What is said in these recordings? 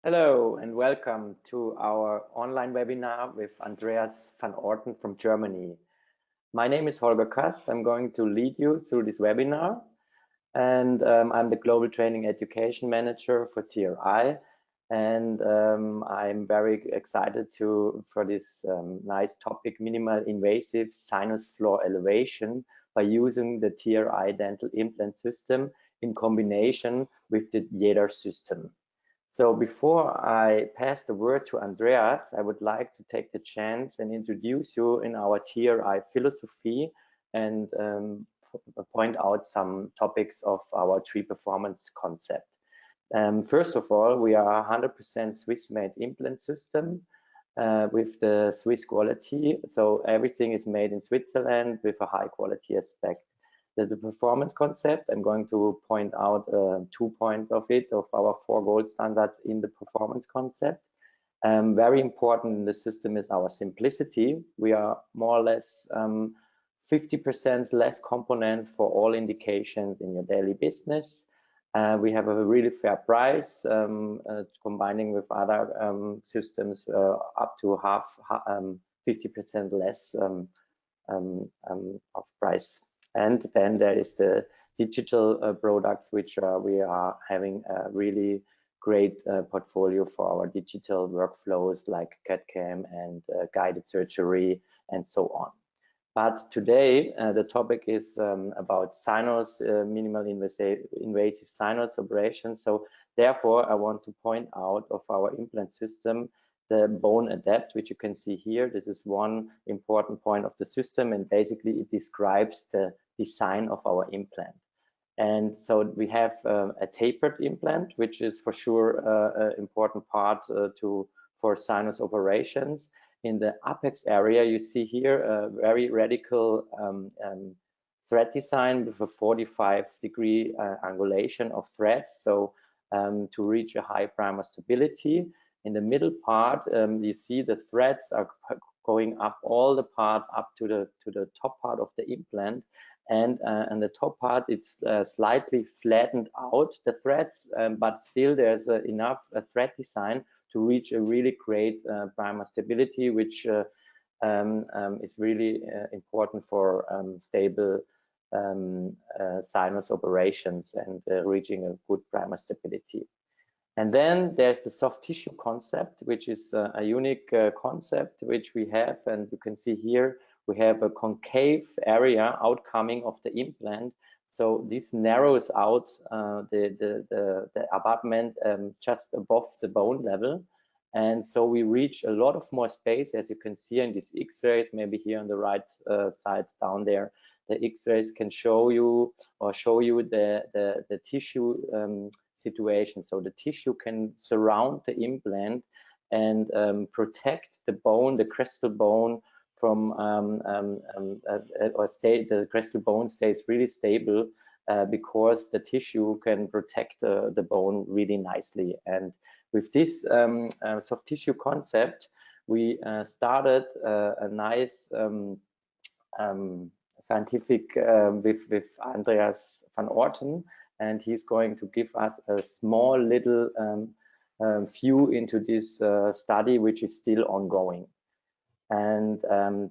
Hello and welcome to our online webinar with Andreas van Orten from Germany. My name is Holger Kast. I'm going to lead you through this webinar, and I'm the Global Training Education Manager for TRI, and I'm very excited for this nice topic, minimal invasive sinus floor elevation by using the TRI dental implant system in combination with the Jeder system. So before I pass the word to Andreas, I would like to take the chance and introduce you in our TRI philosophy and point out some topics of our tree performance concept. First of all, we are 100% Swiss-made implant system with the Swiss quality. So everything is made in Switzerland with a high quality aspect. The performance concept, I'm going to point out 2 points of it, of our 4 gold standards in the performance concept. Very important in the system is our simplicity. We are more or less 50% less components for all indications in your daily business. We have a really fair price, combining with other systems up to 50% less of price. And then there is the digital products, which we are having a really great portfolio for our digital workflows like CAD/CAM and guided surgery and so on. But today the topic is about sinus, minimal invasive sinus operation. So therefore I want to point out of our implant system the bone adapt, which you can see here. This is one important point of the system, and basically it describes the design of our implant. And so we have a tapered implant, which is for sure an important part for sinus operations. In the apex area, you see here a very radical thread design with a 45-degree angulation of threads, so to reach a high primer stability. In the middle part, you see the threads are going up all the part up to the top part of the implant, and the top part it's slightly flattened out the threads, but still there's enough thread design to reach a really great primer stability, which is really important for stable sinus operations and reaching a good primer stability. And then there's the soft tissue concept, which is a unique concept which we have, and you can see here we have a concave area outcoming of the implant. So this narrows out the abutment just above the bone level, and so we reach a lot of more space, as you can see in these X-rays. Maybe here on the right side down there, the X-rays can show you the tissue situation. So the tissue can surround the implant and protect the bone, the crestal bone, from the crestal bone stays really stable because the tissue can protect the bone really nicely. And with this soft tissue concept, we started a nice scientific with Andreas van Orten, and he's going to give us a small little view into this study, which is still ongoing. And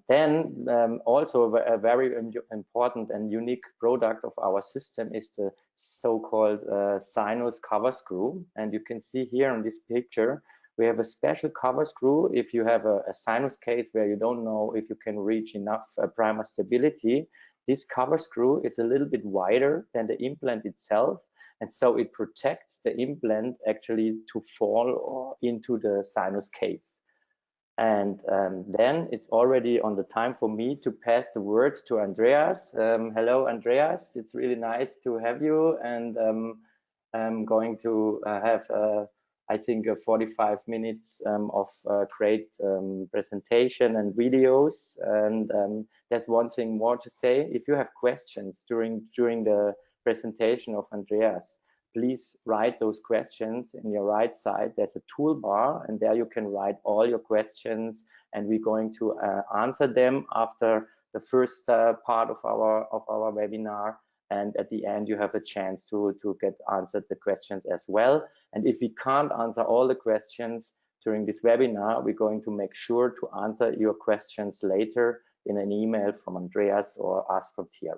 then also a very important and unique product of our system is the so-called sinus cover screw. And you can see here on this picture, we have a special cover screw. If you have a sinus case where you don't know if you can reach enough primer stability, this cover screw is a little bit wider than the implant itself, and so it protects the implant actually to fall into the sinus cave. And then it's already on the time for me to pass the word to Andreas. Hello, Andreas. It's really nice to have you, and I'm going to have I think 45 minutes of great presentation and videos. And there's one thing more to say. If you have questions during the presentation of Andreas, please write those questions in your right side. There's a toolbar, and there you can write all your questions, and we're going to answer them after the first part of our webinar. And at the end, you have a chance to get answered the questions as well. And if we can't answer all the questions during this webinar, we're going to make sure to answer your questions later in an email from Andreas or us from TRI.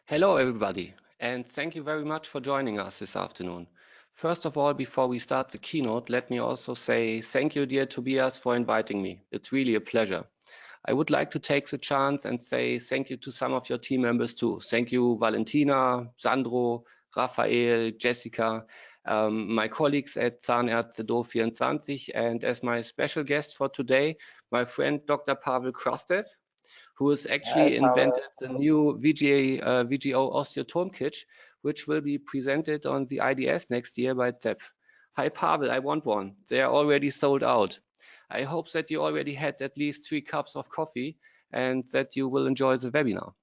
Hello, everybody, and thank you very much for joining us this afternoon. First of all, before we start the keynote, let me also say thank you, dear Tobias, for inviting me. It's really a pleasure. I would like to take the chance and say thank you to some of your team members too. Thank you, Valentina, Sandro, Raphael, Jessica, my colleagues at Zahnaerzte Do24, and as my special guest for today, my friend Dr. Pavel Krastev, who has actually invented the new VGO osteotome kit, which will be presented on the IDS next year by ZEP. Hi, Pavel, I want one. They are already sold out. I hope that you already had at least 3 cups of coffee and that you will enjoy the webinar.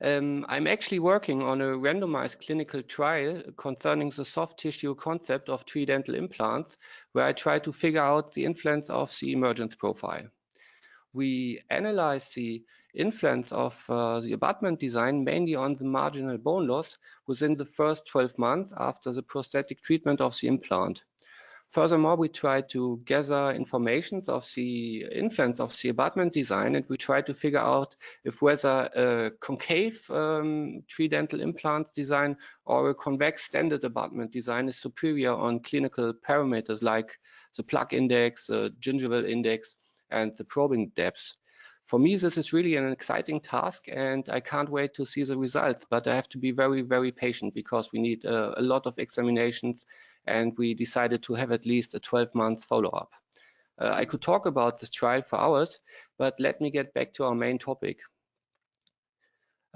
I'm actually working on a randomized clinical trial concerning the soft tissue concept of 3 dental implants, where I try to figure out the influence of the emergence profile. We analyze the influence of the abutment design mainly on the marginal bone loss within the first 12 months after the prosthetic treatment of the implant. Furthermore, we try to gather information of the influence of the abutment design, and we try to figure out if whether a concave 3 dental implants design or a convex standard abutment design is superior on clinical parameters like the plug index, the gingival index, and the probing depth. For me, this is really an exciting task, and I can't wait to see the results, but I have to be very, very patient because we need a lot of examinations, and we decided to have at least a 12-month follow-up. I could talk about this trial for hours, but let me get back to our main topic.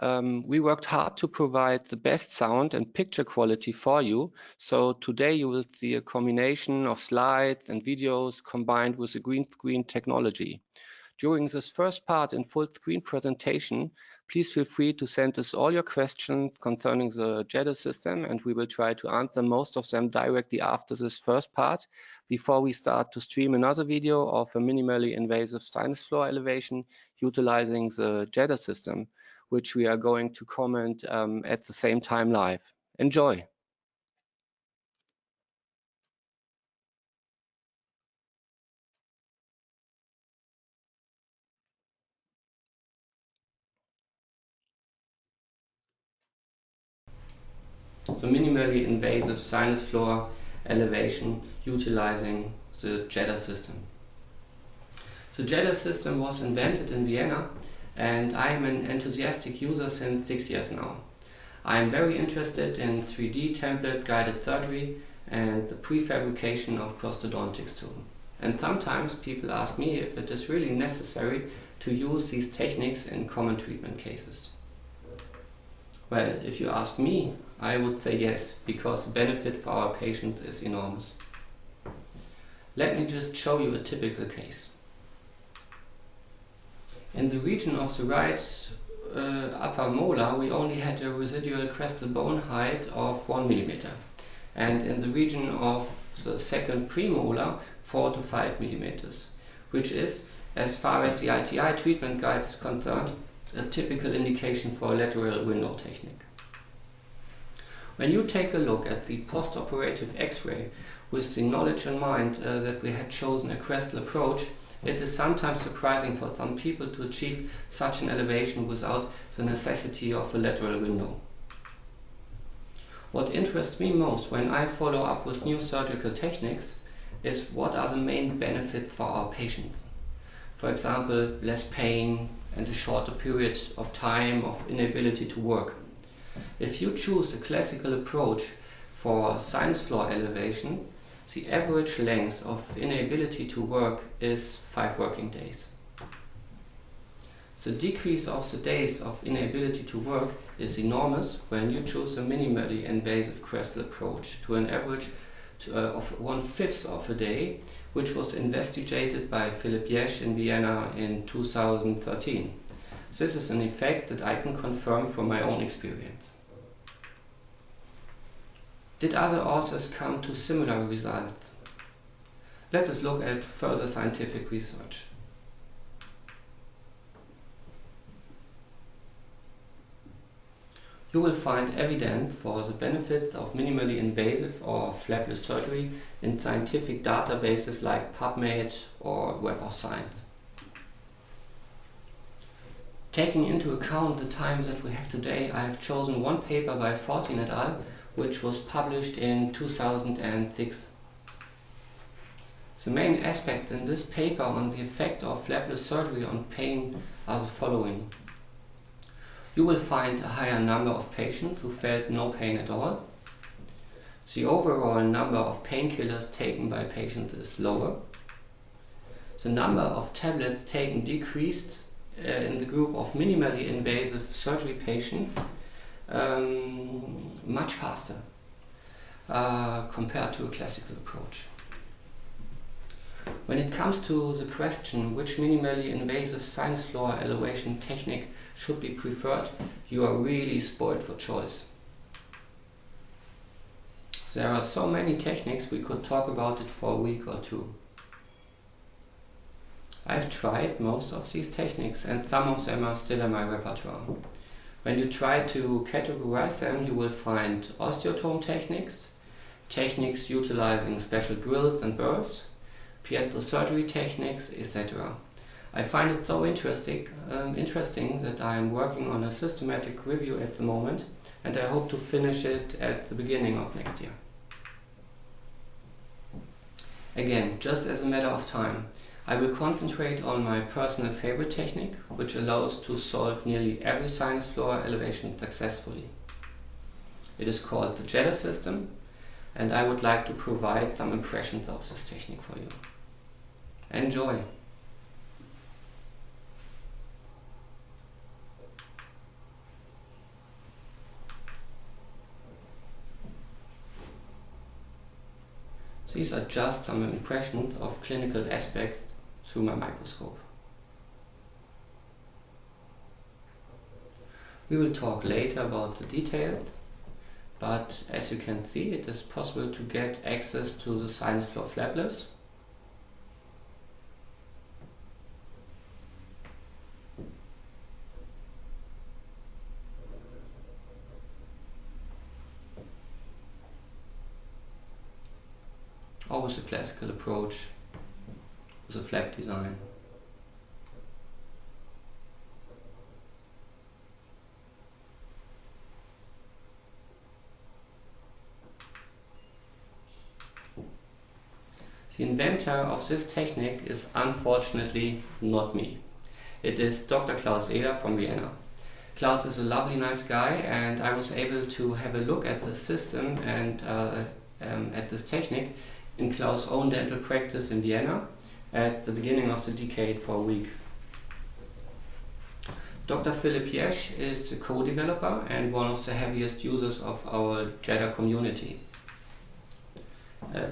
We worked hard to provide the best sound and picture quality for you. So today you will see a combination of slides and videos combined with a green screen technology. During this first part in full screen presentation, please feel free to send us all your questions concerning the Jeder system, and we will try to answer most of them directly after this first part, before we start to stream another video of a minimally invasive sinus floor elevation utilizing the Jeder system, which we are going to comment at the same time live. Enjoy. The minimally invasive sinus floor elevation utilizing the Jeder system. The Jeder system was invented in Vienna, and I am an enthusiastic user since 6 years now. I am very interested in 3D template guided surgery and the prefabrication of prosthodontics too. And sometimes people ask me if it is really necessary to use these techniques in common treatment cases. Well, if you ask me, I would say yes, because the benefit for our patients is enormous. Let me just show you a typical case. In the region of the right upper molar, we only had a residual crestal bone height of 1 mm, and in the region of the second premolar 4 to 5 mm, which is, as far as the ITI treatment guide is concerned, a typical indication for a lateral window technique. When you take a look at the post-operative X-ray with the knowledge in mind that we had chosen a crestal approach, it is sometimes surprising for some people to achieve such an elevation without the necessity of a lateral window. What interests me most when I follow up with new surgical techniques is what are the main benefits for our patients. For example, less pain and a shorter period of time of inability to work. If you choose a classical approach for sinus floor elevations, the average length of inability to work is 5 working days. The decrease of the days of inability to work is enormous when you choose a minimally invasive crestal approach to an average of 1/5 of a day, which was investigated by Philipp Jesch in Vienna in 2013. This is an effect that I can confirm from my own experience. Did other authors come to similar results? Let us look at further scientific research. You will find evidence for the benefits of minimally invasive or flapless surgery in scientific databases like PubMed or Web of Science. Taking into account the time that we have today, I have chosen one paper by Fortin et al., which was published in 2006. The main aspects in this paper on the effect of flapless surgery on pain are the following. You will find a higher number of patients who felt no pain at all. The overall number of painkillers taken by patients is lower. The number of tablets taken decreased in the group of minimally invasive surgery patients much faster compared to a classical approach. When it comes to the question which minimally invasive sinus floor elevation technique should be preferred, you are really spoiled for choice. There are so many techniques, we could talk about it for a week or two. I've tried most of these techniques and some of them are still in my repertoire. When you try to categorize them, you will find osteotome techniques, techniques utilizing special drills and burrs, piezo surgery techniques, etc. I find it so interesting that I am working on a systematic review at the moment, and I hope to finish it at the beginning of next year. Again, just as a matter of time, I will concentrate on my personal favorite technique, which allows to solve nearly every sinus floor elevation successfully. It is called the Jeder System, and I would like to provide some impressions of this technique for you. Enjoy! These are just some impressions of clinical aspects through my microscope. We will talk later about the details, but as you can see, it is possible to get access to the sinus floor flapless. Or with a classical approach with a flap design. The inventor of this technique is unfortunately not me. It is Dr. Klaus Eder from Vienna. Klaus is a lovely, nice guy, and I was able to have a look at the system and at this technique in Klaus' own dental practice in Vienna at the beginning of the decade for a week. Dr. Philipp Jesch is the co-developer and one of the heaviest users of our Jeder community.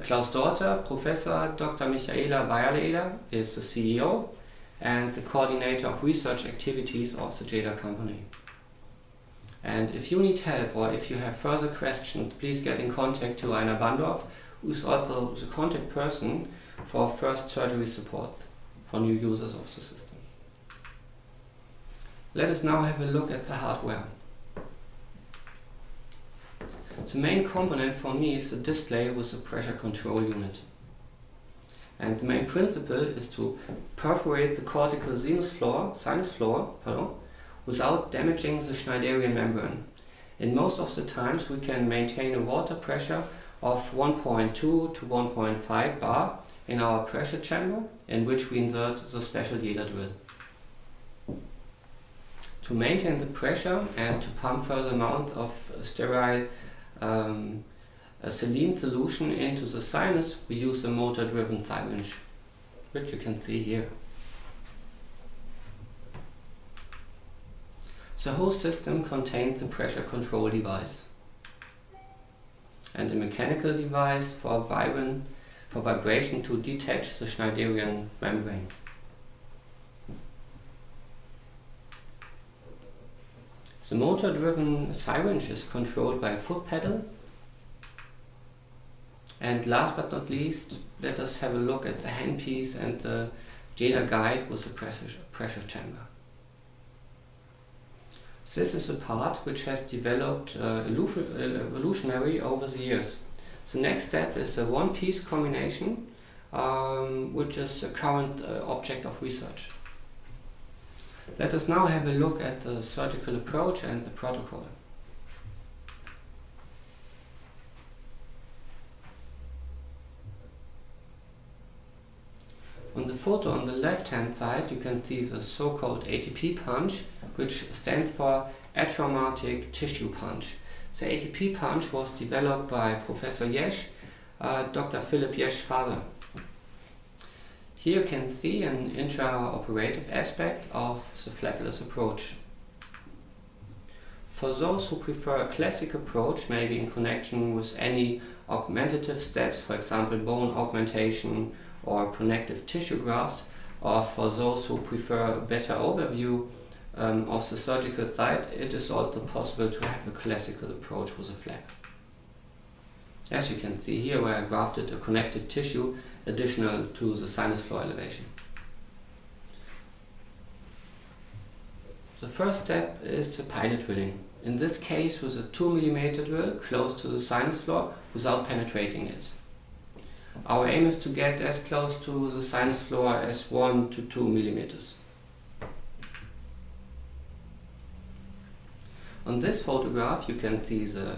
Klaus' daughter, Professor Dr. Michaela Bayerle-Eder, is the CEO and the coordinator of research activities of the Jeder company. And if you need help or if you have further questions, please get in contact to Rainer Bandorf, who is also the contact person for first surgery support for new users of the system. Let us now have a look at the hardware. The main component for me is the display with the pressure control unit. And the main principle is to perforate the cortical sinus floor, without damaging the Schneiderian membrane. In most of the times we can maintain a water pressure of 1.2 to 1.5 bar in our pressure chamber, in which we insert the special Jeder drill. To maintain the pressure and to pump further amounts of sterile saline solution into the sinus, we use a motor-driven syringe, which you can see here. The whole system contains a pressure control device and a mechanical device for vibration to detach the Schneiderian membrane. The motor-driven syringe is controlled by a foot pedal. And last but not least, let us have a look at the handpiece and the Jeder guide with the pressure chamber. This is a part which has developed evolutionary over the years. The next step is a one-piece combination, which is a current object of research. Let us now have a look at the surgical approach and the protocol. On the photo on the left-hand side, you can see the so-called ATP punch, which stands for atraumatic tissue punch. The ATP punch was developed by Professor Jesch, Dr. Philip Jesch's father. Here you can see an intraoperative aspect of the flapless approach. For those who prefer a classic approach, maybe in connection with any augmentative steps, for example bone augmentation or connective tissue grafts, or for those who prefer a better overview of the surgical site, it is also possible to have a classical approach with a flap. As you can see here, where I grafted a connective tissue additional to the sinus floor elevation. The first step is the pilot drilling. In this case with a 2 mm drill close to the sinus floor without penetrating it. Our aim is to get as close to the sinus floor as 1 to 2 mm. On this photograph you can see the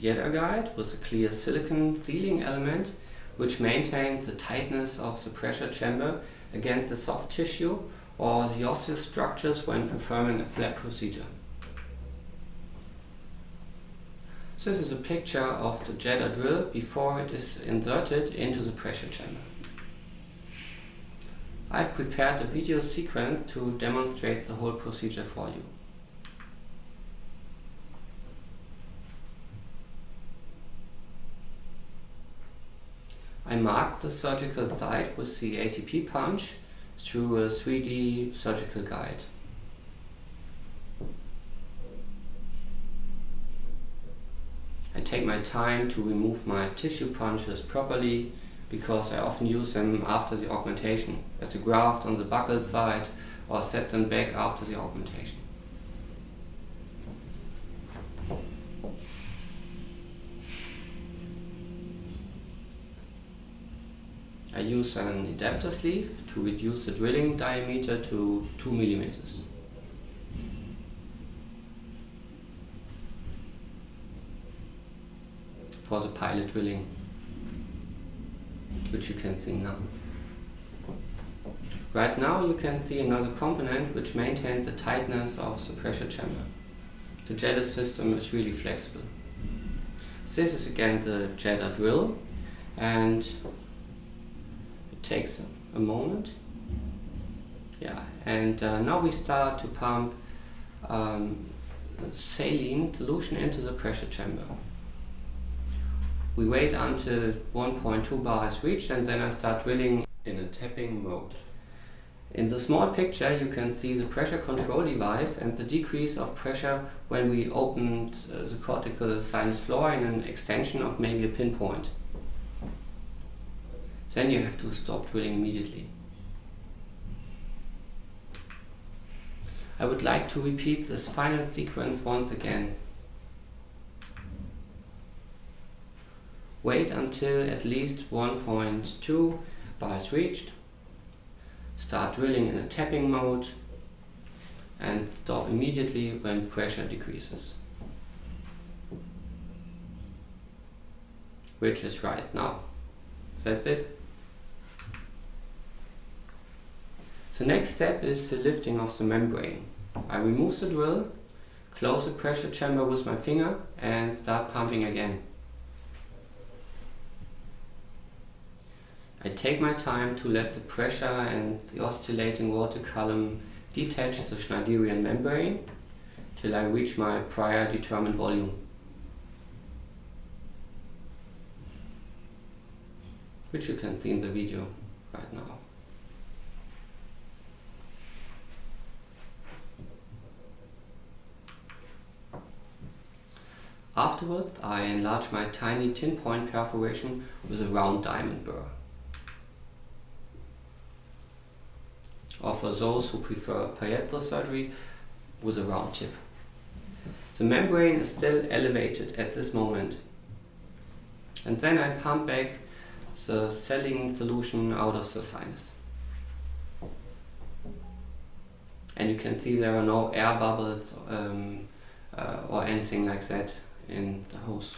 Jeder guide with a clear silicon sealing element which maintains the tightness of the pressure chamber against the soft tissue or the osseous structures when performing a flap procedure. This is a picture of the Jeder drill before it is inserted into the pressure chamber. I've prepared a video sequence to demonstrate the whole procedure for you. I marked the surgical site with the ATP punch through a 3D surgical guide. I take my time to remove my tissue punches properly because I often use them after the augmentation as a graft on the buccal side or set them back after the augmentation. I use an adapter sleeve to reduce the drilling diameter to 2 mm. For the pilot drilling, which you can see now. Right now you can see another component which maintains the tightness of the pressure chamber. The Jeder system is really flexible. This is again the Jeder drill, and it takes a moment. Now we start to pump saline solution into the pressure chamber. We wait until 1.2 bar is reached and then I start drilling in a tapping mode. In the small picture you can see the pressure control device and the decrease of pressure when we opened the cortical sinus floor in an extension of maybe a pinpoint. Then you have to stop drilling immediately. I would like to repeat this final sequence once again. Wait until at least 1.2 bar is reached. Start drilling in a tapping mode and stop immediately when pressure decreases. Which is right now. That's it. The next step is the lifting of the membrane. I remove the drill, close the pressure chamber with my finger and start pumping again. I take my time to let the pressure and the oscillating water column detach the Schneiderian membrane till I reach my prior determined volume. Which you can see in the video right now. Afterwards, I enlarge my tiny tin point perforation with a round diamond burr. Or for those who prefer piezo surgery, with a round tip. The membrane is still elevated at this moment. And then I pump back the saline solution out of the sinus. And you can see there are no air bubbles or anything like that in the hose.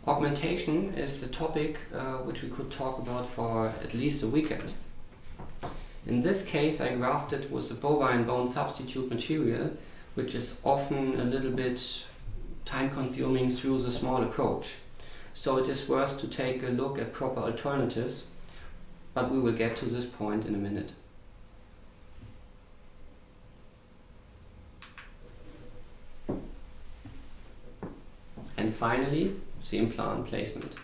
Augmentation is a topic which we could talk about for at least a weekend. In this case, I grafted with a bovine bone substitute material, which is often a little bit time-consuming through the small approach. So it is worth to take a look at proper alternatives, but we will get to this point in a minute. And finally, the implant placement.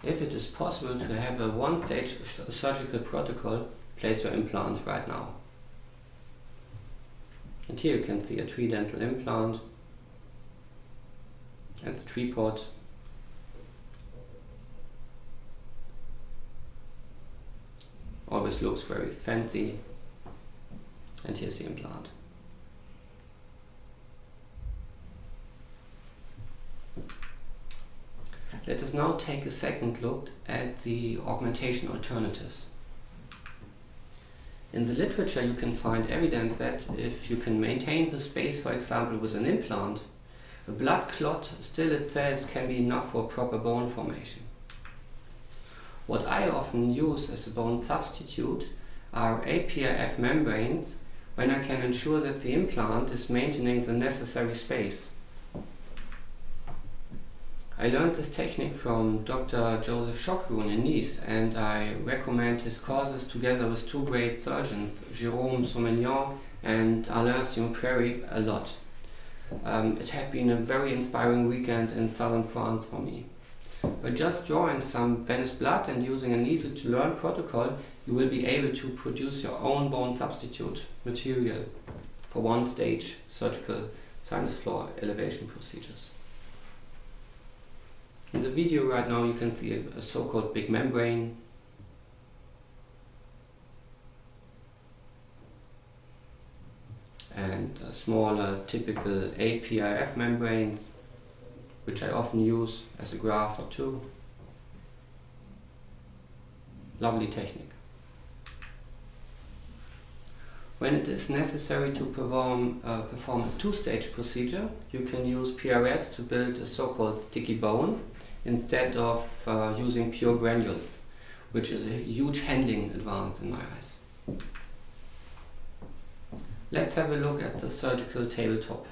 If it is possible to have a one-stage surgical protocol, place your implants right now. And here you can see a tridental implant and the tripod. Always looks very fancy. And here's the implant. Let us now take a second look at the augmentation alternatives. In the literature you can find evidence that if you can maintain the space, for example with an implant, a blood clot still itself can be enough for proper bone formation. What I often use as a bone substitute are APIF membranes when I can ensure that the implant is maintaining the necessary space. I learned this technique from Dr. Joseph Chocroun in Nice, and I recommend his courses together with two great surgeons, Jérôme Sommignon and Alain Sion-Prairie, a lot. It had been a very inspiring weekend in southern France for me. By just drawing some venous blood and using an easy-to-learn protocol, you will be able to produce your own bone substitute material for one-stage surgical sinus floor elevation procedures. In the video right now you can see a so-called big membrane. And smaller typical APIF membranes, which I often use as a graft or two. Lovely technique. When it is necessary to perform a two-stage procedure, you can use PRFs to build a so-called sticky bone instead of using pure granules, which is a huge handling advance in my eyes. Let's have a look at the surgical tabletop.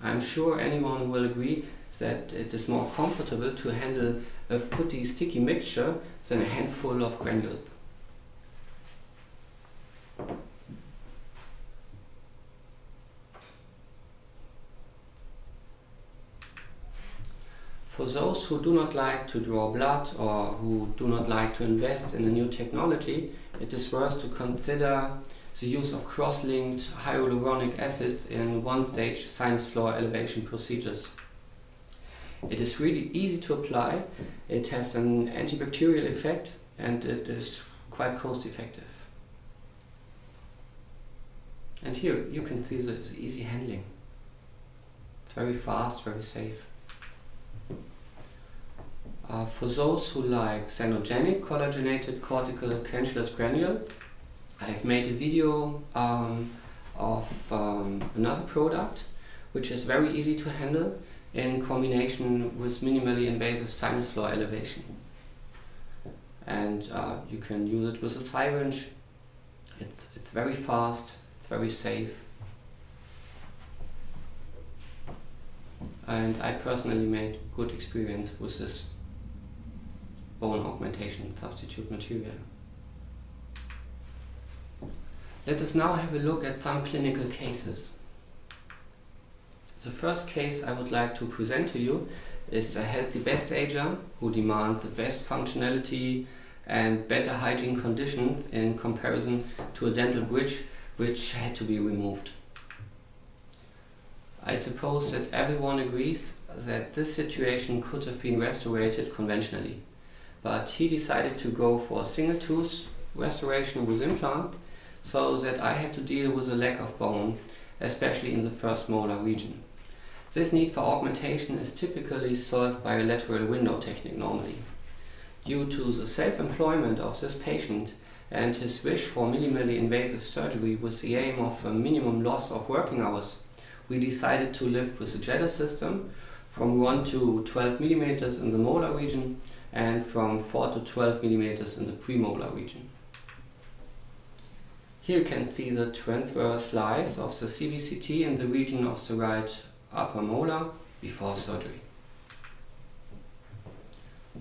I'm sure anyone will agree that it is more comfortable to handle a putty sticky mixture than a handful of granules. For those who do not like to draw blood or who do not like to invest in a new technology, it is worth to consider the use of cross-linked hyaluronic acids in one-stage sinus floor elevation procedures. It is really easy to apply, it has an antibacterial effect, and it is quite cost-effective. And here you can see the easy handling. It's very fast, very safe. For those who like xenogenic collagenated cortical cancellous granules, I have made a video of another product which is very easy to handle in combination with minimally invasive sinus floor elevation. And you can use it with a syringe. It's very fast, it's very safe. And I personally made good experience with this bone augmentation substitute material. Let us now have a look at some clinical cases. The first case I would like to present to you is a healthy best ager who demands the best functionality and better hygiene conditions in comparison to a dental bridge which had to be removed. I suppose that everyone agrees that this situation could have been restorated conventionally, but he decided to go for a single tooth restoration with implants, so that I had to deal with a lack of bone, especially in the first molar region. This need for augmentation is typically solved by a lateral window technique normally. Due to the self-employment of this patient and his wish for minimally invasive surgery with the aim of a minimum loss of working hours, we decided to lift with the Jeder system from 1 to 12 millimeters in the molar region and from 4 to 12 millimeters in the premolar region. Here you can see the transverse slice of the CBCT in the region of the right upper molar before surgery.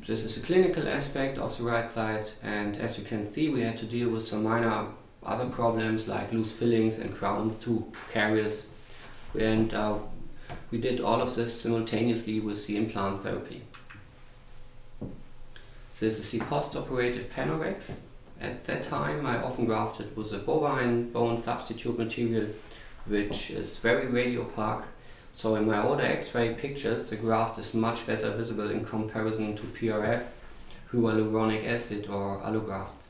This is a clinical aspect of the right side, and as you can see, we had to deal with some minor other problems like loose fillings and crowns, too caries, and we did all of this simultaneously with the implant therapy. This is the post-operative panorex. At that time I often grafted with a bovine bone substitute material, which is very radiopaque. So in my older X-ray pictures, the graft is much better visible in comparison to PRF, hyaluronic acid or allografts.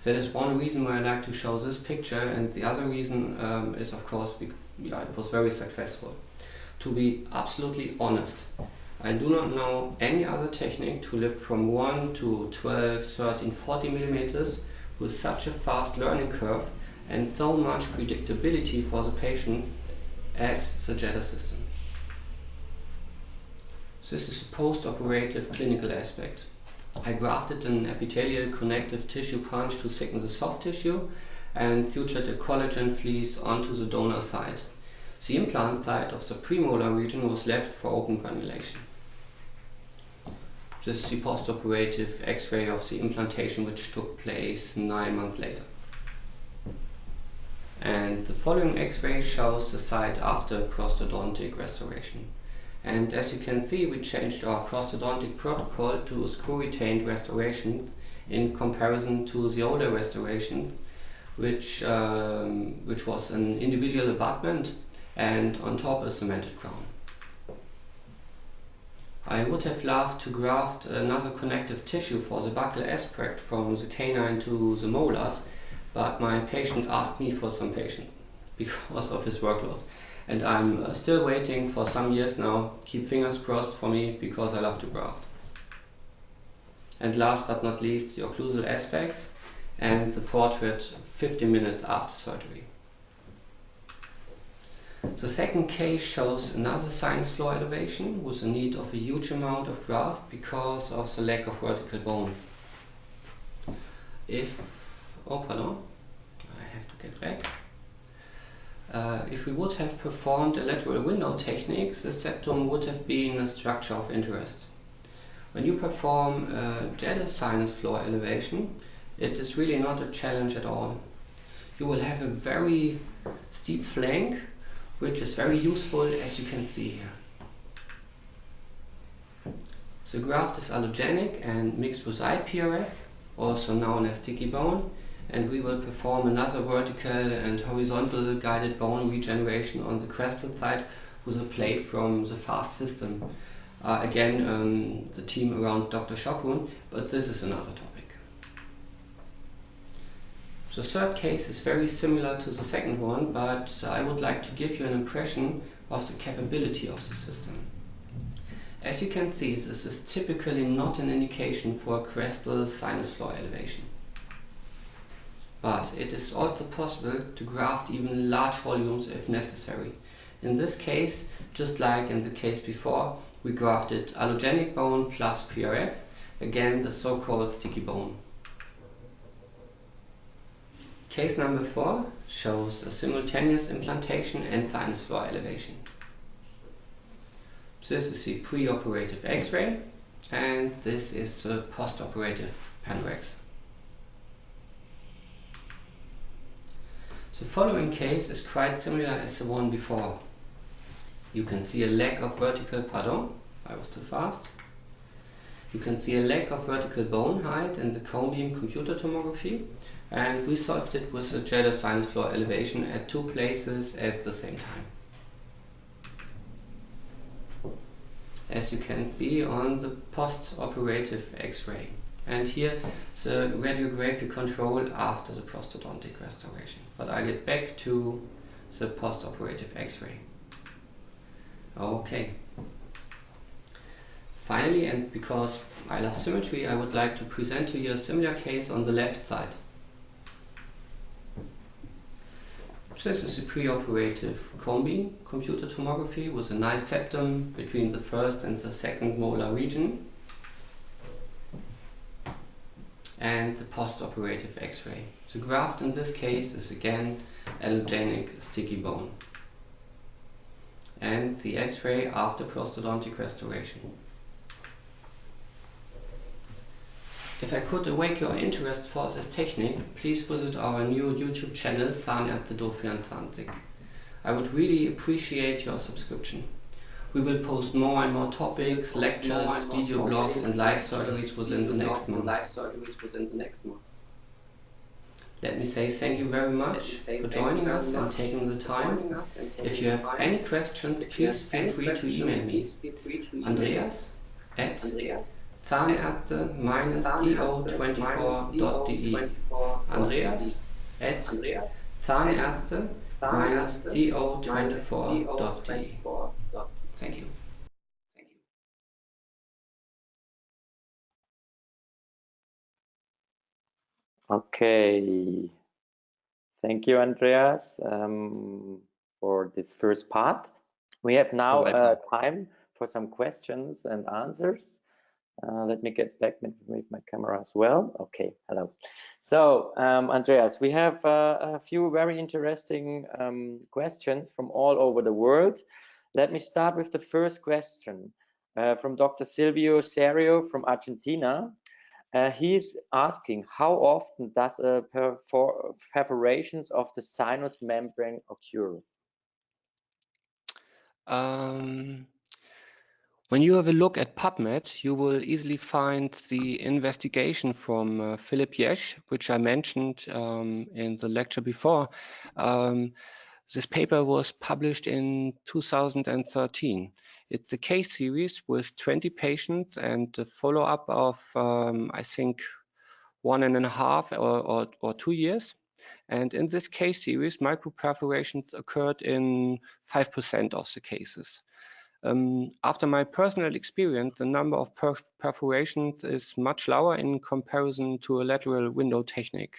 That is one reason why I like to show this picture, and the other reason is of course it was very successful. To be absolutely honest, I do not know any other technique to lift from 1 to 12, 13, 40 millimeters with such a fast learning curve and so much predictability for the patient as the Jeder system. This is a post-operative clinical aspect. I grafted an epithelial connective tissue punch to thicken the soft tissue and sutured a collagen fleece onto the donor side. The implant side of the premolar region was left for open granulation. This is the post-operative X-ray of the implantation, which took place 9 months later. And the following X-ray shows the site after prosthodontic restoration. And as you can see, we changed our prosthodontic protocol to screw-retained restorations in comparison to the older restorations, which was an individual abutment and on top a cemented crown. I would have loved to graft another connective tissue for the buccal aspect from the canine to the molars, but my patient asked me for some patience because of his workload. And I'm still waiting for some years now. Keep fingers crossed for me, because I love to graft. And last but not least, the occlusal aspect and the portrait 15 minutes after surgery. The second case shows another sinus floor elevation with the need of a huge amount of graft because of the lack of vertical bone. I have to get back. If we would have performed a lateral window technique, the septum would have been a structure of interest. When you perform a Jeder sinus floor elevation, it is really not a challenge at all. You will have a very steep flank, which is very useful, as you can see here. The graft is allogenic and mixed with IPRF, also known as sticky bone, and we will perform another vertical and horizontal guided bone regeneration on the crestal side with a plate from the FAST system. Again, the team around Dr. Schockun, but this is another topic. The third case is very similar to the second one, but I would like to give you an impression of the capability of the system. As you can see, this is typically not an indication for a crestal sinus floor elevation. But it is also possible to graft even large volumes if necessary. In this case, just like in the case before, we grafted allogenic bone plus PRF, again the so-called sticky bone. Case number 4 shows a simultaneous implantation and sinus floor elevation. This is the pre-operative X-ray, and this is the post-operative panorex. The following case is quite similar as the one before. You can see a lack of vertical, I was too fast. You can see a lack of vertical bone height in the cone beam computer tomography, and we solved it with a Jeder sinus floor elevation at 2 places at the same time. As you can see on the post-operative X-ray. And here the radiographic control after the prosthodontic restoration. But I'll get back to the post-operative X-ray. Okay. Finally, and because I love symmetry, I would like to present to you a similar case on the left side. This is a preoperative cone beam computer tomography with a nice septum between the first and the second molar region, and the post-operative X-ray. The graft in this case is again allogenic sticky bone, and the X-ray after prosthodontic restoration. If I could awake your interest for this technique, please visit our new YouTube channel Zahnaerzte Do24. I would really appreciate your subscription. We will post more and more topics, lectures, video blogs and live surgeries within the next month. Let me say thank you very much for joining us and taking the time. If you have any questions, please feel free to email me. Andreas at Zahnaerzte-Do24.de. Andreas at Zahnaerzte-Do24.de. Thank you. Okay. Thank you, Andreas, for this first part. We have now time for some questions and answers. Let me get back with my camera as well. Okay, hello. So, Andreas, we have a few very interesting questions from all over the world. Let me start with the first question from Dr. Silvio Serio from Argentina. He's asking, how often does perforations of the sinus membrane occur? When you have a look at PubMed, you will easily find the investigation from Philip Jesch, which I mentioned in the lecture before. This paper was published in 2013. It's a case series with 20 patients and a follow-up of, I think, 1.5 or 2 years. And in this case series, microperforations occurred in 5% of the cases. After my personal experience, the number of perforations is much lower in comparison to a lateral window technique.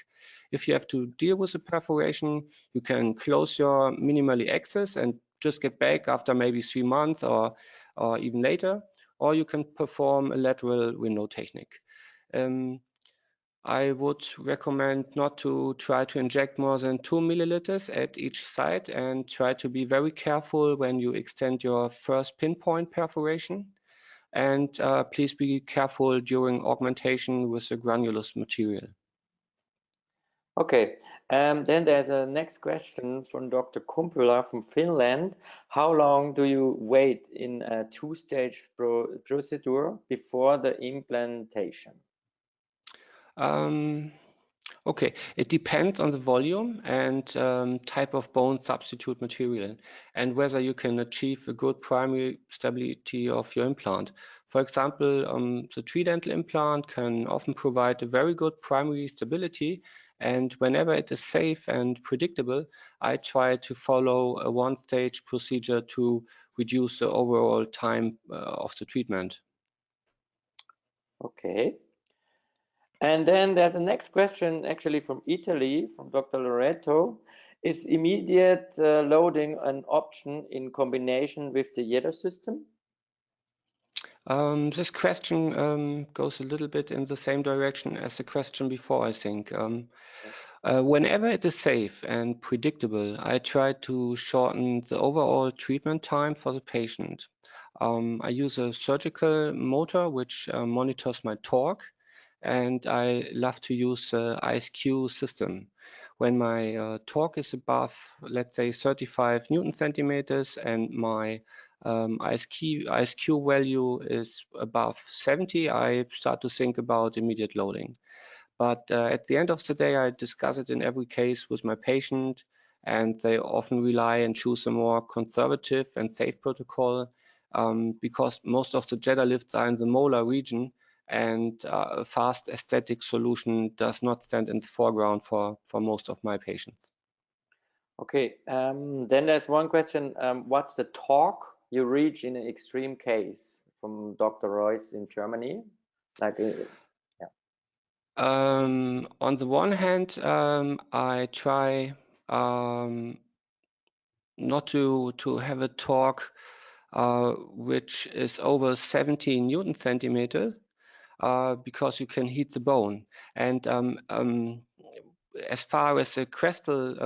If you have to deal with a perforation, you can close your minimally access and just get back after maybe 3 months or even later, or you can perform a lateral window technique. I would recommend not to try to inject more than 2 milliliters at each site and try to be very careful when you extend your first pinpoint perforation. And please be careful during augmentation with the granulous material. Okay, then there's a next question from Dr. Kumpula from Finland. How long do you wait in a 2-stage procedure before the implantation? Okay, it depends on the volume and type of bone substitute material and whether you can achieve a good primary stability of your implant. For example, the Tridental implant can often provide a very good primary stability, and whenever it is safe and predictable, I try to follow a 1-stage procedure to reduce the overall time of the treatment. Okay. And then there's a next question actually from Italy, from Dr. Loreto. Is immediate loading an option in combination with the Jeder system? This question goes a little bit in the same direction as the question before, I think. Whenever it is safe and predictable, I try to shorten the overall treatment time for the patient. I use a surgical motor which monitors my torque, and I love to use the M.Sc system. When my torque is above, let's say, 35 Newton centimeters and my M.Sc value is above 70, I start to think about immediate loading. But at the end of the day, I discuss it in every case with my patient, and they often rely and choose a more conservative and safe protocol because most of the Jeder lifts are in the molar region, and a fast aesthetic solution does not stand in the foreground for most of my patients. Okay, then there's one question. What's the talk you reach in an extreme case from Dr. Royce in Germany? Like, yeah. On the one hand, I try not to have a talk which is over 70 Newton centimeter, because you can heat the bone. And as far as the crestal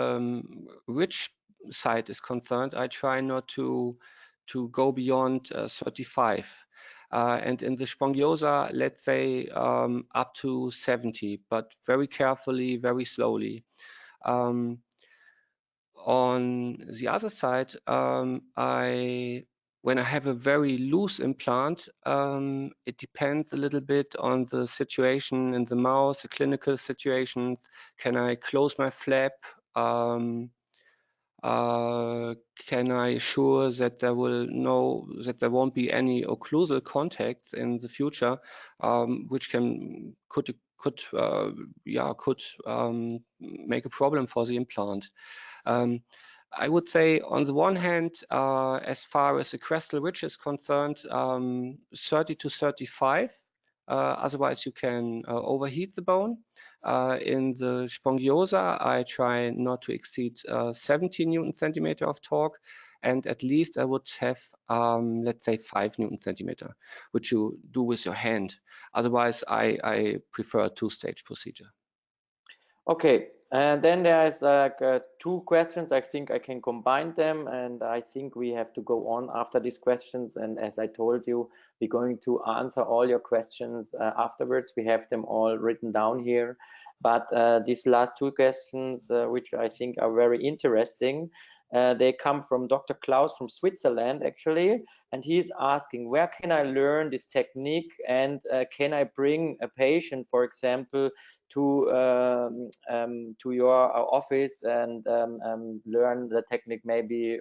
ridge side is concerned, I try not to go beyond 35. And in the spongiosa, let's say up to 70, but very carefully, very slowly. On the other side, when I have a very loose implant, it depends a little bit on the situation in the mouth, the clinical situations. Can I close my flap? Can I assure that there won't be any occlusal contacts in the future, which could make a problem for the implant. I would say on the one hand, as far as the crestal ridge is concerned, 30 to 35. Otherwise, you can overheat the bone. In the spongiosa, I try not to exceed 70 Newton centimeter of torque, and at least I would have, let's say, 5 Newton centimeter, which you do with your hand. Otherwise, I prefer a two-stage procedure. Okay, and then there's like two questions. I think I can combine them, and I think we have to go on after these questions. And as I told you, we're going to answer all your questions afterwards. We have them all written down here. But these last two questions, which I think are very interesting, they come from Dr. Klaus from Switzerland, actually, and he's asking, where can I learn this technique, and can I bring a patient, for example, to your office and learn the technique maybe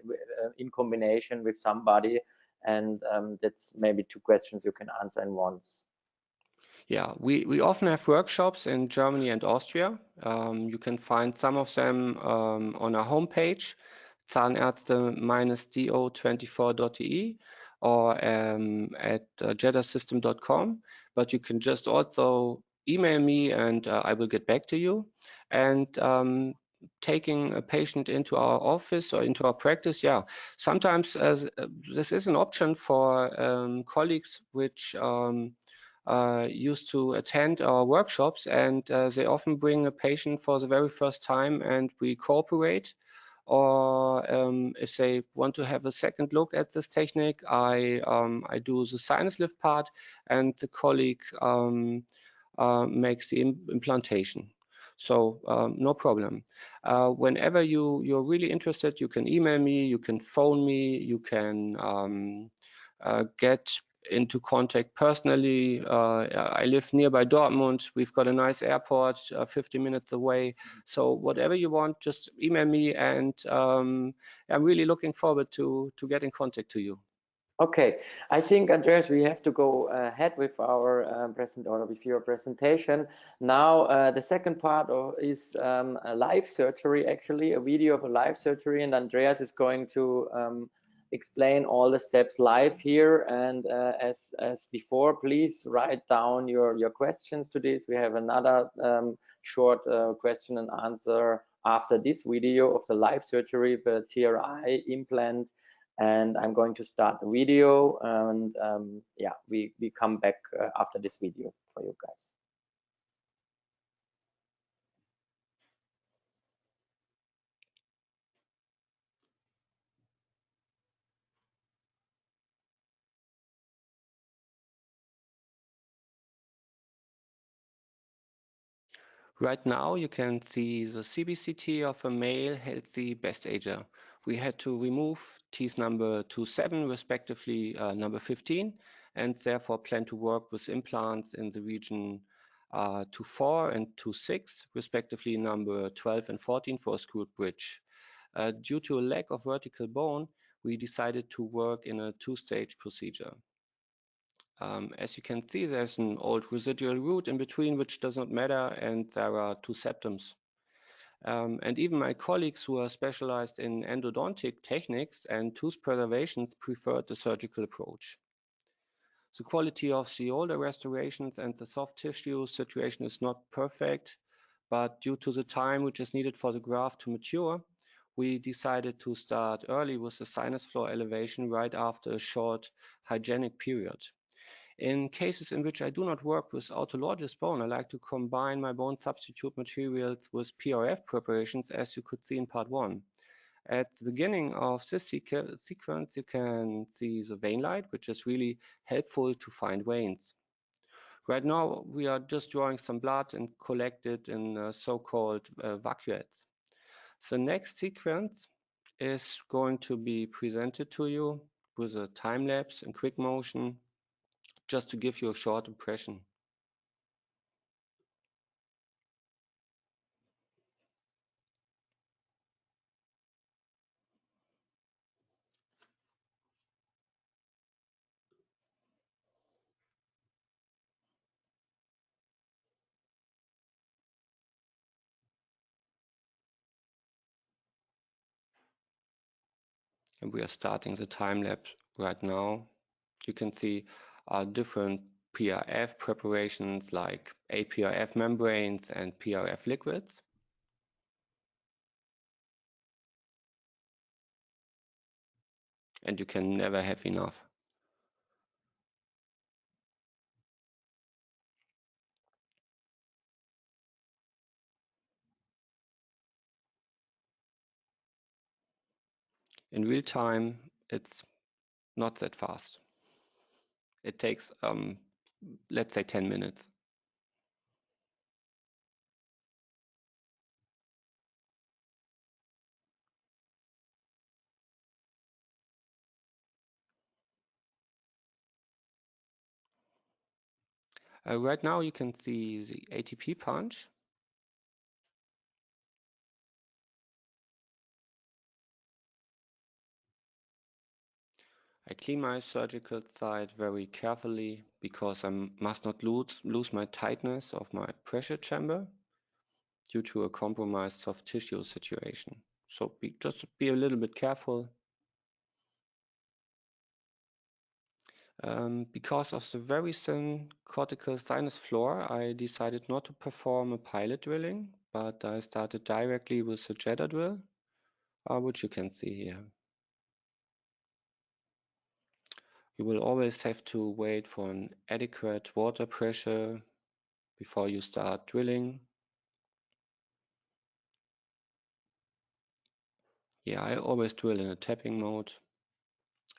in combination with somebody? And that's maybe two questions you can answer in once. Yeah, we often have workshops in Germany and Austria. You can find some of them on our homepage, Zahnaerzte Do24.de, or at jedersystem.com. But you can just also email me, and I will get back to you. And taking a patient into our office or into our practice, yeah, sometimes this is an option for colleagues which used to attend our workshops, and they often bring a patient for the very first time, and we cooperate. Or if they want to have a second look at this technique, I do the sinus lift part, and the colleague makes the implantation. So no problem. Whenever you're really interested, you can email me, you can phone me, you can get into contact personally. I live nearby Dortmund. We've got a nice airport 50 minutes away. So whatever you want, just email me, and I'm really looking forward to get in contact to you. Okay, I think, Andreas, we have to go ahead with our with your presentation. Now, the second part is a live surgery, actually, a video of a live surgery, and Andreas is going to explain all the steps live here. And as before, please write down your questions to this. We have another short question and answer after this video of the live surgery, the TRI implant. And I'm going to start the video, and yeah, we come back after this video for you guys. Right now, you can see the CBCT of a male healthy best ager. We had to remove teeth number 27, respectively number 15, and therefore plan to work with implants in the region 2.4 and 2.6, respectively number 12 and 14 for a screwed bridge. Due to a lack of vertical bone, we decided to work in a two-stage procedure. As you can see, there's an old residual root in between, which does not matter, and there are two septums. And even my colleagues who are specialized in endodontic techniques and tooth preservations preferred the surgical approach. The quality of the older restorations and the soft tissue situation is not perfect, but due to the time which is needed for the graft to mature, we decided to start early with the sinus floor elevation right after a short hygienic period. In cases in which I do not work with autologous bone, I like to combine my bone substitute materials with PRF preparations, as you could see in part 1. At the beginning of this sequence, you can see the vein light, which is really helpful to find veins. Right now, we are just drawing some blood and collect it in so-called vacuoles. The next sequence is going to be presented to you with a time lapse in quick motion, just to give you a short impression. And we are starting the time lapse right now. You can see different PRF preparations like APRF membranes and PRF liquids. And you can never have enough. In real time, it's not that fast. It takes, let's say, 10 minutes. Right now, you can see the ATP punch. I clean my surgical site very carefully because I must not lose my tightness of my pressure chamber due to a compromised soft tissue situation. So just be a little bit careful. Because of the very thin cortical sinus floor, I decided not to perform a pilot drilling, but I started directly with the Jeder drill, which you can see here. You will always have to wait for an adequate water pressure before you start drilling. Yeah, I always drill in a tapping mode.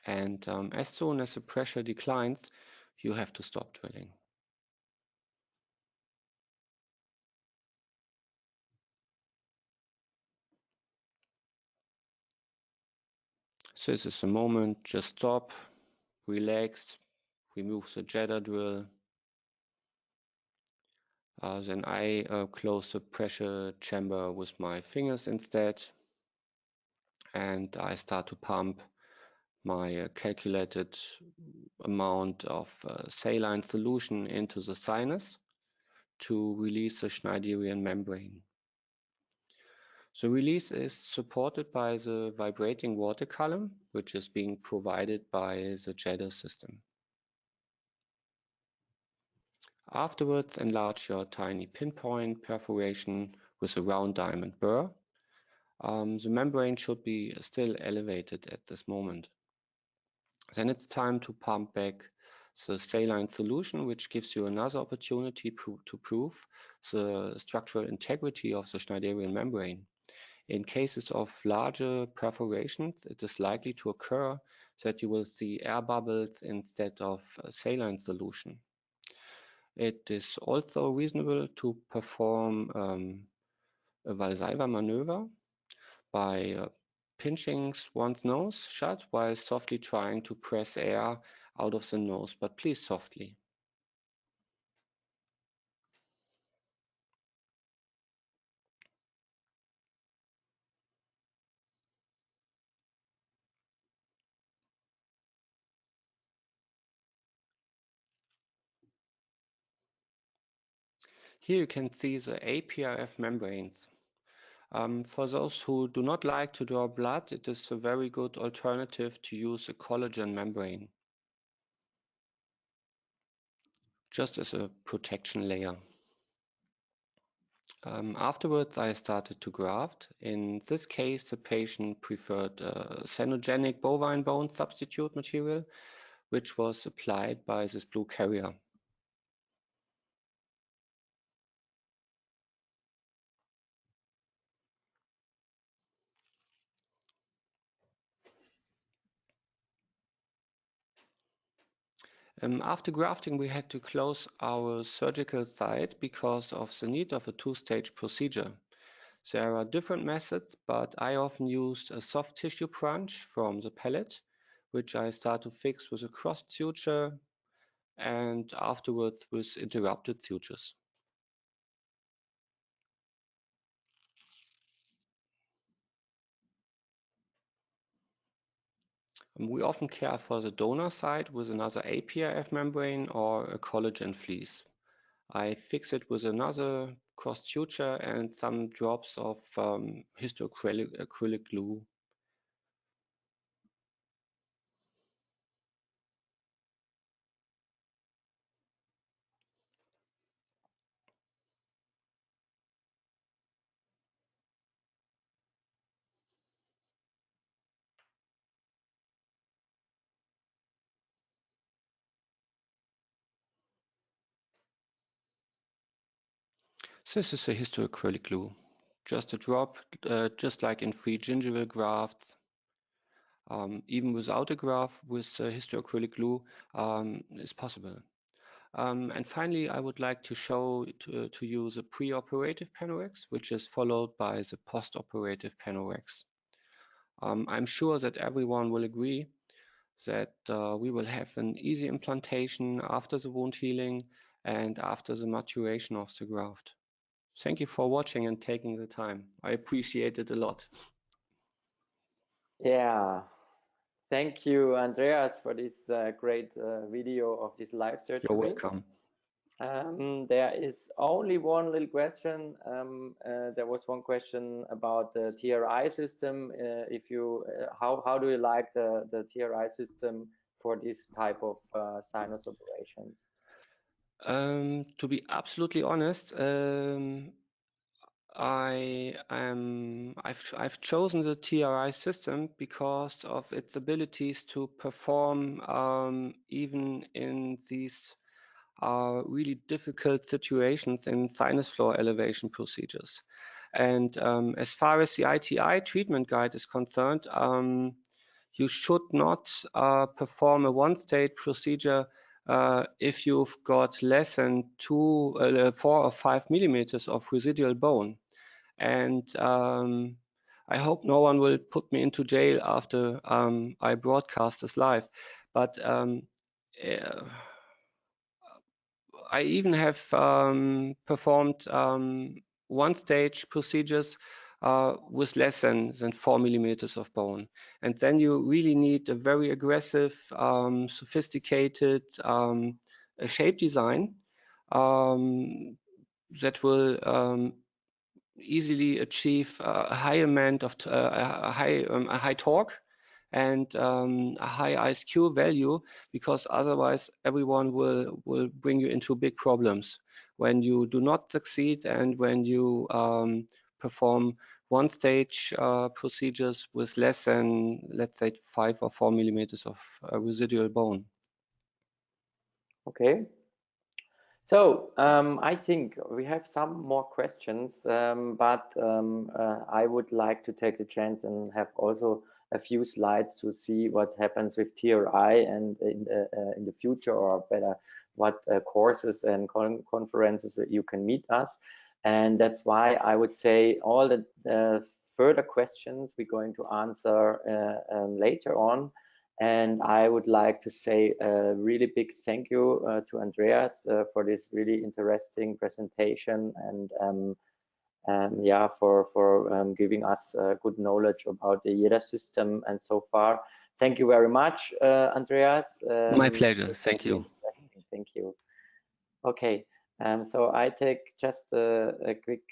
And as soon as the pressure declines, you have to stop drilling. So this is a moment, just stop, relax, remove the Jeder drill. Then I close the pressure chamber with my fingers instead. And I start to pump my calculated amount of saline solution into the sinus to release the Schneiderian membrane. The release is supported by the vibrating water column, which is being provided by the Jeder system. Afterwards, enlarge your tiny pinpoint perforation with a round diamond burr. The membrane should be still elevated at this moment. Then it's time to pump back the saline solution, which gives you another opportunity to prove the structural integrity of the Schneiderian membrane. In cases of larger perforations, it is likely to occur that you will see air bubbles instead of saline solution. It is also reasonable to perform a Valsalva maneuver by pinching one's nose shut while softly trying to press air out of the nose, but please softly. Here you can see the APRF membranes. For those who do not like to draw blood, it is a very good alternative to use a collagen membrane, just as a protection layer. Afterwards, I started to graft. In this case, the patient preferred cyanogenic bovine bone substitute material, which was applied by this blue carrier. After grafting, we had to close our surgical site because of the need of a two-stage procedure. There are different methods, but I often used a soft tissue crunch from the palate, which I start to fix with a crossed suture and afterwards with interrupted sutures. We often care for the donor side with another APRF membrane or a collagen fleece. I fix it with another crossed suture and some drops of histoacrylic glue. This is a histoacrylic glue. Just a drop, just like in free gingival grafts. Even without a graft with histoacrylic glue is possible. And finally, I would like to show to you the pre-operative panorex, which is followed by the post-operative panorex. I'm sure that everyone will agree that we will have an easy implantation after the wound healing and after the maturation of the graft. Thank you for watching and taking the time. I appreciate it a lot. Yeah, thank you, Andreas, for this great video of this live surgery. You're welcome. There is only one little question. There was one question about the TRI system. If you, how do you like the TRI system for this type of sinus operations? To be absolutely honest, I've chosen the TRI system because of its abilities to perform even in these really difficult situations in sinus floor elevation procedures. And as far as the ITI treatment guide is concerned, you should not perform a one-stage procedure if you've got less than 4 or 5 millimeters of residual bone. And I hope no one will put me into jail after I broadcast this live. But I even have performed one-stage procedures with less than 4 millimeters of bone. And then you really need a very aggressive, sophisticated shape design that will easily achieve a high amount of a high torque and a high ISQ value, because otherwise everyone will bring you into big problems when you do not succeed and when you perform one-stage procedures with less than, let's say, 5 or 4 millimeters of residual bone. Okay. So I think we have some more questions, but I would like to take the chance and have also a few slides to see what happens with TRI and in the future, or better, what courses and conferences that you can meet us. And that's why I would say all the further questions we're going to answer later on. And I would like to say a really big thank you to Andreas for this really interesting presentation, and yeah, for giving us good knowledge about the Jeder system and so far. Thank you very much, Andreas. My pleasure. Thank you. Thank you. Okay. So I take just a quick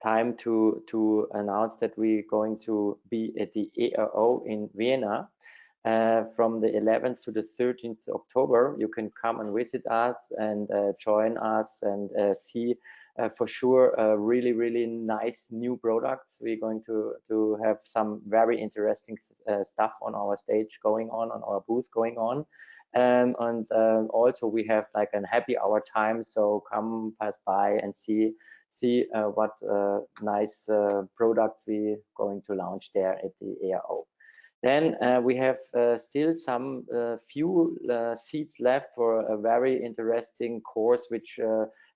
time to announce that we're going to be at the ERO in Vienna from the 11th to the 13th October. You can come and visit us and join us and see for sure really nice new products. We're going to have some very interesting stuff on our stage going on our booth going on. And also we have like a happy hour time, so come pass by and see what nice products we're going to launch there at the ERO. Then we have still some few seats left for a very interesting course, which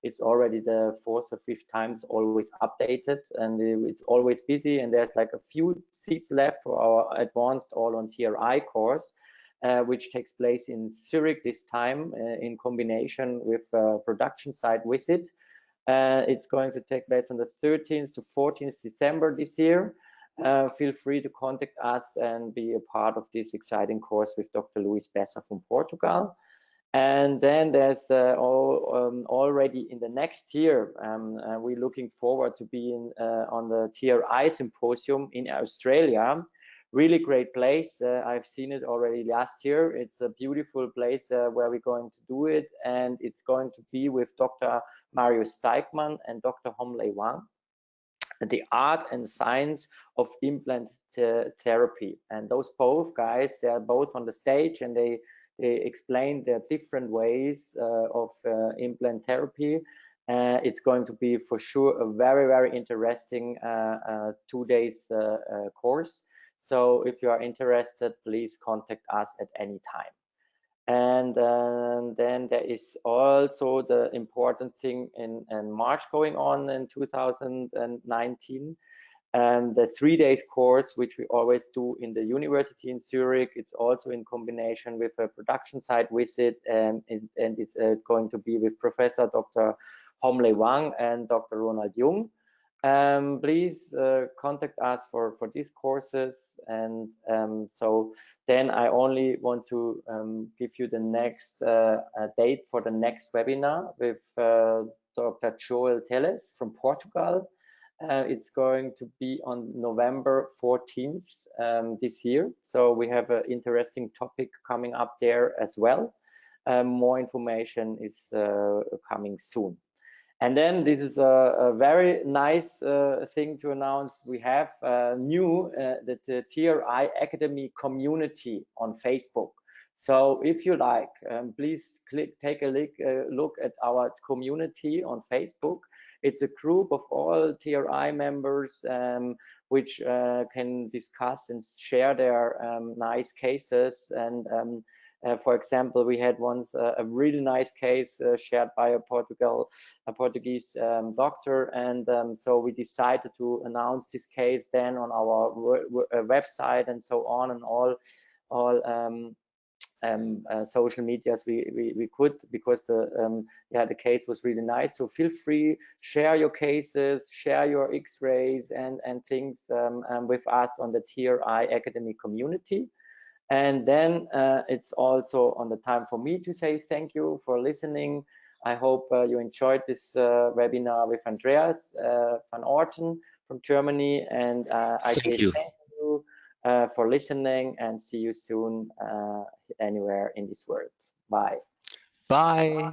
it's already the 4th or 5th time. It's always updated and it's always busy, and there's like a few seats left for our advanced all-on TRI course, which takes place in Zurich this time in combination with a production site visit. It's going to take place on the 13th to 14th December this year. Feel free to contact us and be a part of this exciting course with Dr. Luis Bessa from Portugal. And then there's already in the next year, we're looking forward to being on the TRI Symposium in Australia. Really great place. I've seen it already last year. It's a beautiful place where we're going to do it, and it's going to be with Dr. Mario Steigmann and Dr. Homlei Wang, the art and science of implant therapy. And those both guys, they are both on the stage, and they explain their different ways of implant therapy. It's going to be for sure a very interesting 2 days course. So if you are interested, please contact us at any time. And then there is also the important thing in March going on in 2019. The 3 days course, which we always do in the university in Zurich. It's also in combination with a production site visit, and it's going to be with Professor Dr. Homlei Wang and Dr. Ronald Jung. Please contact us for these courses. And so then I only want to give you the next date for the next webinar with Dr. Joel Teles from Portugal. It's going to be on November 14th this year. So we have an interesting topic coming up there as well. More information is coming soon. And then this is a very nice thing to announce. We have new the TRI Academy community on Facebook. So if you like, please take a look at our community on Facebook. It's a group of all TRI members which can discuss and share their nice cases. And for example, we had once a really nice case shared by a Portuguese doctor, and so we decided to announce this case then on our website and so on, and all social medias we could, because the case was really nice. So feel free, share your cases, share your x-rays and things with us on the TRI Academy community. And then it's also on the time for me to say thank you for listening. I hope you enjoyed this webinar with Andreas van Orten from Germany, and I say thank you for listening, and see you soon anywhere in this world. Bye. Bye.